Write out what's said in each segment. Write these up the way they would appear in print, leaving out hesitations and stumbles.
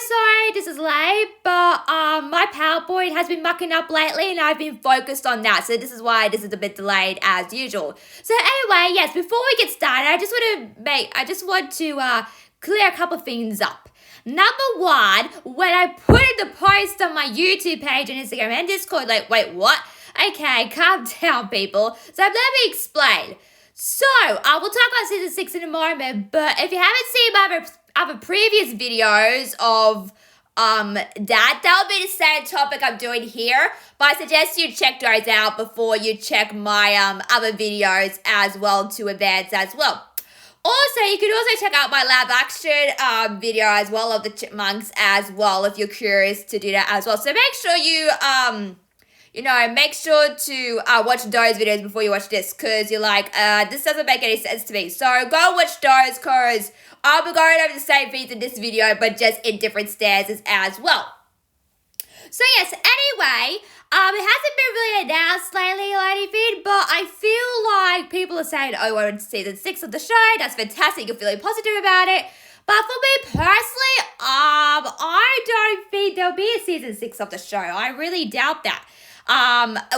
sorry this is late, but my PowerPoint has been mucking up lately and I've been focused on that, so this is why this is a bit delayed as usual. So anyway, yes, before we get started, I just want to clear a couple things up. Number one, when I put in the post on my YouTube page and Instagram and Discord, like, wait, what? Okay, calm down, people. So let me explain. So, we'll talk about season 6 in a moment, but if you haven't seen my other previous videos of that would be the same topic I'm doing here, but I suggest you check those out before you check my other videos as well to advance as well. Also, you can also check out my live action video as well of the Chipmunks as well if you're curious to do that as well. So make sure you make sure to watch those videos before you watch this, because you're like, this doesn't make any sense to me. So go watch those, because I'll be going over the same things in this video, but just in different stanzas as well. So yes, anyway, it hasn't been really announced lately or anything, but I feel like people are saying, oh, we're in season 6 of the show. That's fantastic. You're feeling positive about it. But for me personally, I don't think there'll be a season 6 of the show. I really doubt that.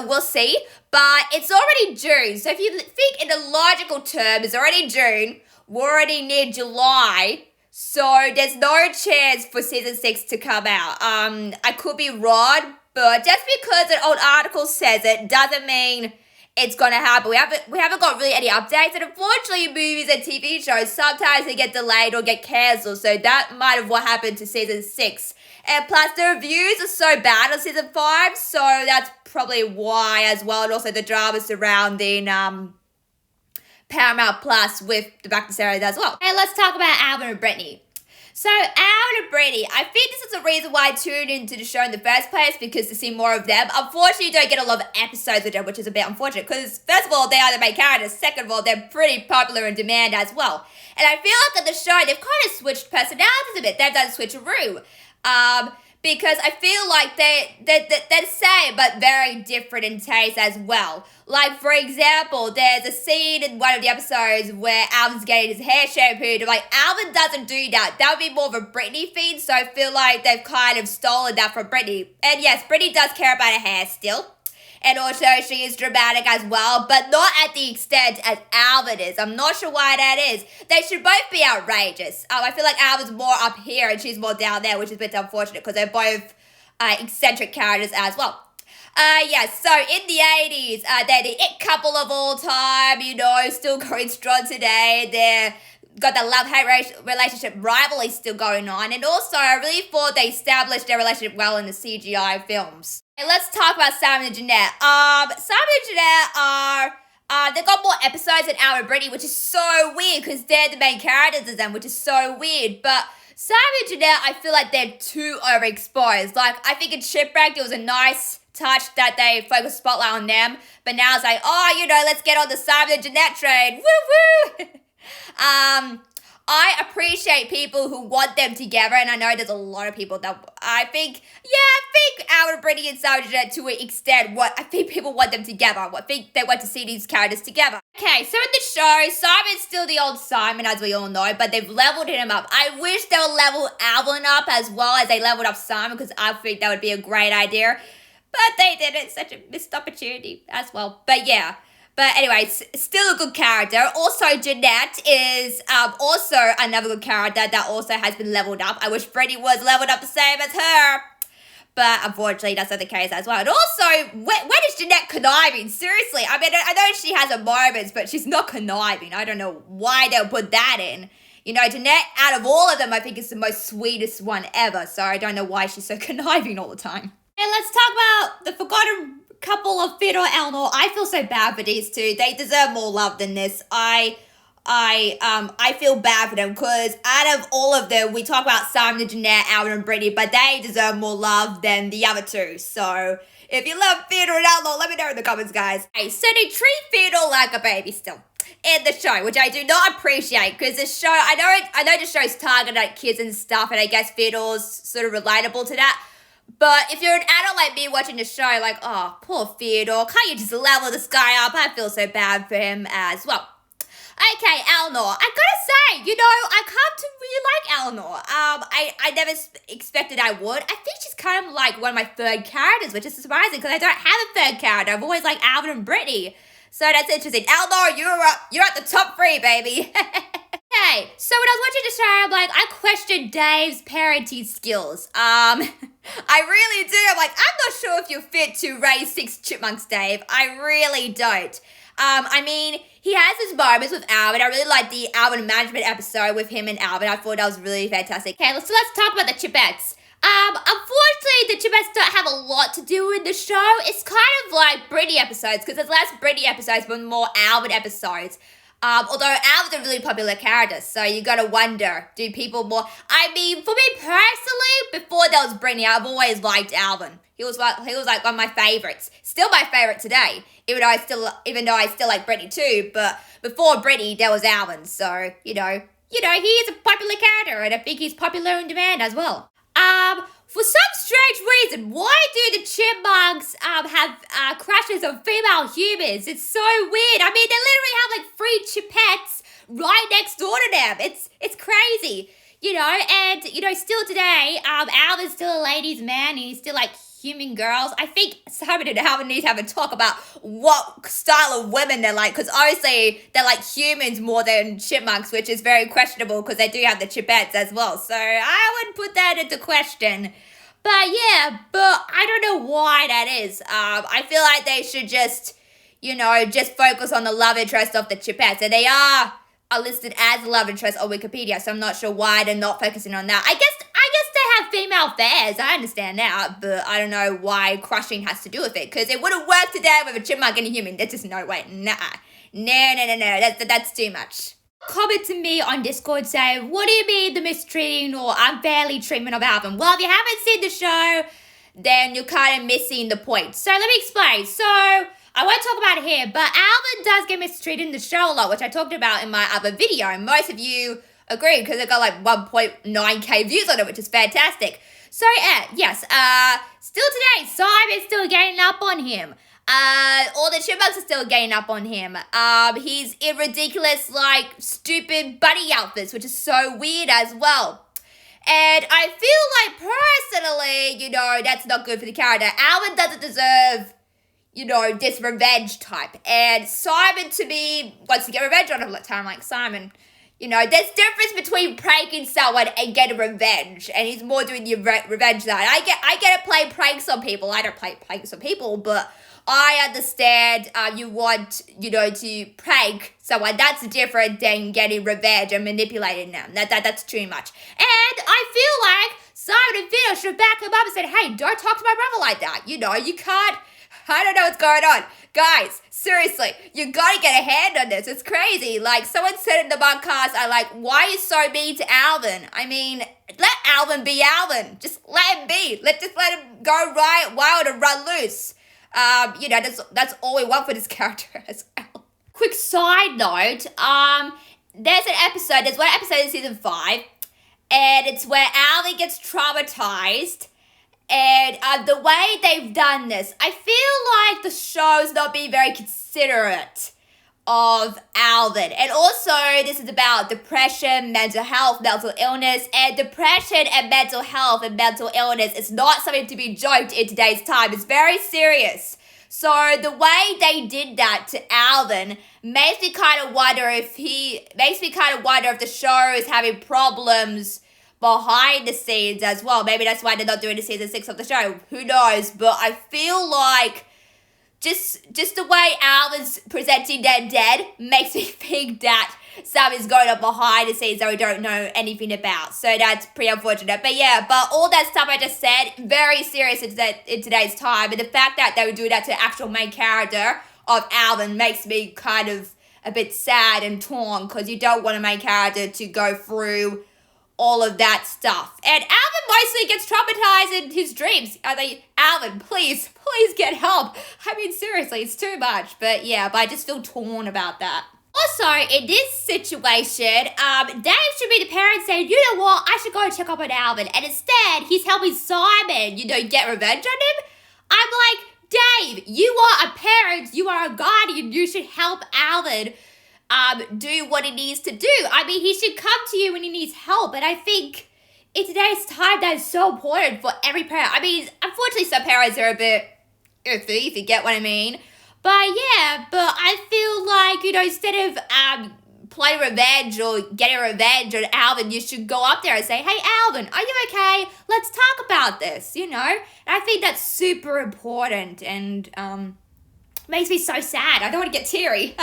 We'll see, but it's already June. So if you think in a logical term, it's already June. We're already near July. So there's no chance for season 6 to come out. I could be wrong, but just because an old article says it doesn't mean it's gonna happen. We haven't got really any updates, and unfortunately movies and TV shows, sometimes they get delayed or get cancelled, so that might have what happened to season 6. And plus the reviews are so bad on season 5, so that's probably why as well, and also the drama surrounding Paramount Plus with the back to series as well. Okay, let's talk about Alvin and Brittany. So, Alvin and Brittany, I think this is the reason why I tuned into the show in the first place, because to see more of them. Unfortunately, you don't get a lot of episodes with them, which is a bit unfortunate, because first of all, they are the main characters. Second of all, they're pretty popular in demand as well. And I feel like in the show, they've kind of switched personalities a bit. They've done a switcheroo. Because I feel like they're the same, but very different in taste as well. Like, for example, there's a scene in one of the episodes where Alvin's getting his hair shampooed. Like, Alvin doesn't do that. That would be more of a Brittany thing, so I feel like they've kind of stolen that from Brittany. And yes, Brittany does care about her hair still. And also, she is dramatic as well, but not at the extent as Alvin is. I'm not sure why that is. They should both be outrageous. I feel like Alvin's more up here and she's more down there, which is a bit unfortunate because they're both eccentric characters as well. So in the 80s, they're the it couple of all time, still going strong today. They're got that love-hate relationship rivalry still going on. And also, I really thought they established their relationship well in the CGI films. Okay, let's talk about Simon and Jeanette. Simon and Jeanette are, they got more episodes than Alvin and Brittany, which is so weird because they're the main characters of them, which is so weird. But Simon and Jeanette, I feel like they're too overexposed. Like, I think in Shipwrecked, it was a nice touch that they focused spotlight on them. But now it's like, let's get on the Simon and Jeanette train. Woo-woo! I appreciate people who want them together, and I know there's a lot of people that I think Alvin and Brittany and Simon and Jeanette to an extent, I think people want them together. I think they want to see these characters together. Okay, so in the show, Simon's still the old Simon, as we all know, but they've leveled him up. I wish they would level Alvin up as well as they leveled up Simon, because I think that would be a great idea. But they didn't. Such a missed opportunity as well. But yeah. But anyway, still a good character. Also, Jeanette is also another good character that also has been leveled up. I wish Brittany was leveled up the same as her. But unfortunately, that's not the case as well. And also, when is Jeanette conniving? Seriously, I mean, I know she has her moments, but she's not conniving. I don't know why they'll put that in. Jeanette, out of all of them, I think is the most sweetest one ever. So I don't know why she's so conniving all the time. And let's talk about the forgotten couple of Theodore and Eleanor. I feel so bad for these two. They deserve more love than this. I feel bad for them because out of all of them, we talk about Simon and Jeanette, Alvin and Brittany, but they deserve more love than the other two. So if you love Theodore and Eleanor, let me know in the comments, guys. Okay, so they treat Theodore like a baby still in the show, which I do not appreciate because the show, I know the show's targeted at kids and stuff, and I guess Theodore's sort of relatable to that. But if you're an adult like me watching the show, like, oh, poor Theodore, can't you just level this guy up? I feel so bad for him as well. Okay, Eleanor. I gotta say, I come to really like Eleanor. I never expected I would. I think she's kind of like one of my third characters, which is surprising because I don't have a third character. I've always liked Alvin and Brittany. So that's interesting. Eleanor, you're at the top 3, baby. Okay, so when I was watching the show, I'm like, I questioned Dave's parenting skills. I really do. I'm like, I'm not sure if you're fit to raise 6 chipmunks, Dave. I really don't. I mean, he has his moments with Alvin. I really like the Alvin management episode with him and Alvin. I thought that was really fantastic. Okay, so let's talk about the Chipettes. Unfortunately, the Chipettes don't have a lot to do in the show. It's kind of like Brittany episodes, because there's less Brittany episodes, but more Alvin episodes. Although Alvin's a really popular character, so you gotta wonder, do people more... I mean, for me personally, before there was Brittany, I've always liked Alvin. He was like one of my favorites. Still my favorite today, even though I still like Brittany too. But before Brittany, there was Alvin. So he is a popular character, and I think he's popular in demand as well. For some strange reason, why do the Chipmunks have crushes on female humans? It's so weird. I mean, they literally have like 3 Chipettes right next door to them. It's crazy, and still today, Alvin's still a ladies' man, and he's still like human girls. I think Simon and Alvin need to have a talk about what style of women they're like, because obviously they're like humans more than chipmunks, which is very questionable because they do have the Chipettes as well. So I would put that into question. But I don't know why that is. I feel like they should just focus on the love interest of the Chipettes, and they are listed as love interest on Wikipedia, so I'm not sure why they're not focusing on that. I guess they have female affairs, I understand that, but I don't know why crushing has to do with it, because it wouldn't work today with a chipmunk and a human. There's just no way. No, that's too much. Comment to me on Discord saying, what do you mean the mistreating or unfairly treatment of Alvin? Well, if you haven't seen the show, then you're kind of missing the point. So let me explain. So I won't talk about it here, but Alvin does get mistreated in the show a lot, which I talked about in my other video, and most of you agreed because it got like 1.9k views on it, which is fantastic. So yes, still today, Simon's still getting up on him. All the chipmunks are still getting up on him. He's in ridiculous, like, stupid bunny outfits, which is so weird as well. And I feel like, personally, that's not good for the character. Alvin doesn't deserve, this revenge type. And Simon, to me, wants to get revenge on him all the time, like Simon. There's difference between pranking someone and getting revenge, and he's more doing the revenge side. I get to play pranks on people. I don't play pranks on people, but I understand you want, to prank someone. That's different than getting revenge and manipulating them. That's too much. And I feel like Simon and Theodore should back him up and say, hey, don't talk to my brother like that. You can't. I don't know what's going on. Guys, seriously, you gotta get a hand on this. It's crazy. Like, someone said in the podcast, why are you so mean to Alvin? I mean, let Alvin be Alvin. Just let him be. Let him go wild and run loose. That's all we want for this character as well. Quick side note, there's one episode in season 5, and it's where Alvin gets traumatized. And the way they've done this, I feel like the show's not being very considerate of Alvin. And also, this is about depression, mental health, mental illness. And depression and mental health and mental illness is not something to be joked in today's time. It's very serious. So the way they did that to Alvin makes me kind of wonder if the show is having problems behind the scenes as well. Maybe that's why they're not doing the season 6 of the show. Who knows? But I feel like just the way Alvin's presenting them dead makes me think that something's going on behind the scenes that we don't know anything about. So that's pretty unfortunate. But all that stuff I just said, very serious in today's time. And the fact that they would do that to the actual main character of Alvin makes me kind of a bit sad and torn, because you don't want a main character to go through all of that stuff. And Alvin mostly gets traumatized in his dreams. Alvin, please get help. I mean, seriously, it's too much. But I just feel torn about that. Also, in this situation, Dave should be the parent saying, you know what, I should go check up on Alvin. And instead, he's helping Simon, get revenge on him. I'm like, Dave, you are a parent, you are a guardian, you should help Alvin do what he needs to do. I mean, he should come to you when he needs help, and I think in today's time that is so important for every parent. I mean, unfortunately some parents are a bit iffy, if you get what I mean. But yeah, but I feel like, you know, instead of playing revenge or getting revenge on Alvin, you should go up there and say, hey Alvin, are you okay? Let's talk about this, you know? And I think that's super important, and makes me so sad. I don't want to get teary.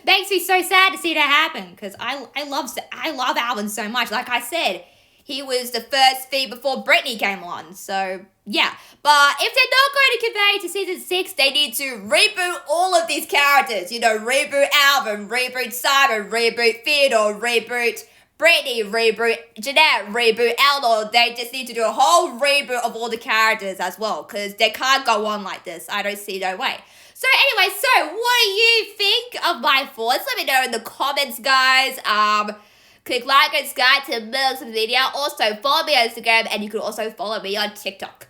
Makes me so sad to see that happen, because I love Alvin so much. Like I said, he was the first feed before Brittany came on, so yeah. But if they're not going to convey to season 6, they need to reboot all of these characters. You know, reboot Alvin, reboot Simon, reboot Theodore, reboot Brittany, reboot Jeanette, reboot Eleanor. They just need to do a whole reboot of all the characters as well, because they can't go on like this. I don't see no way. So anyway, so what do you think of my thoughts? Let me know in the comments, guys. Click like and subscribe to the video. Also, follow me on Instagram, and you can also follow me on TikTok.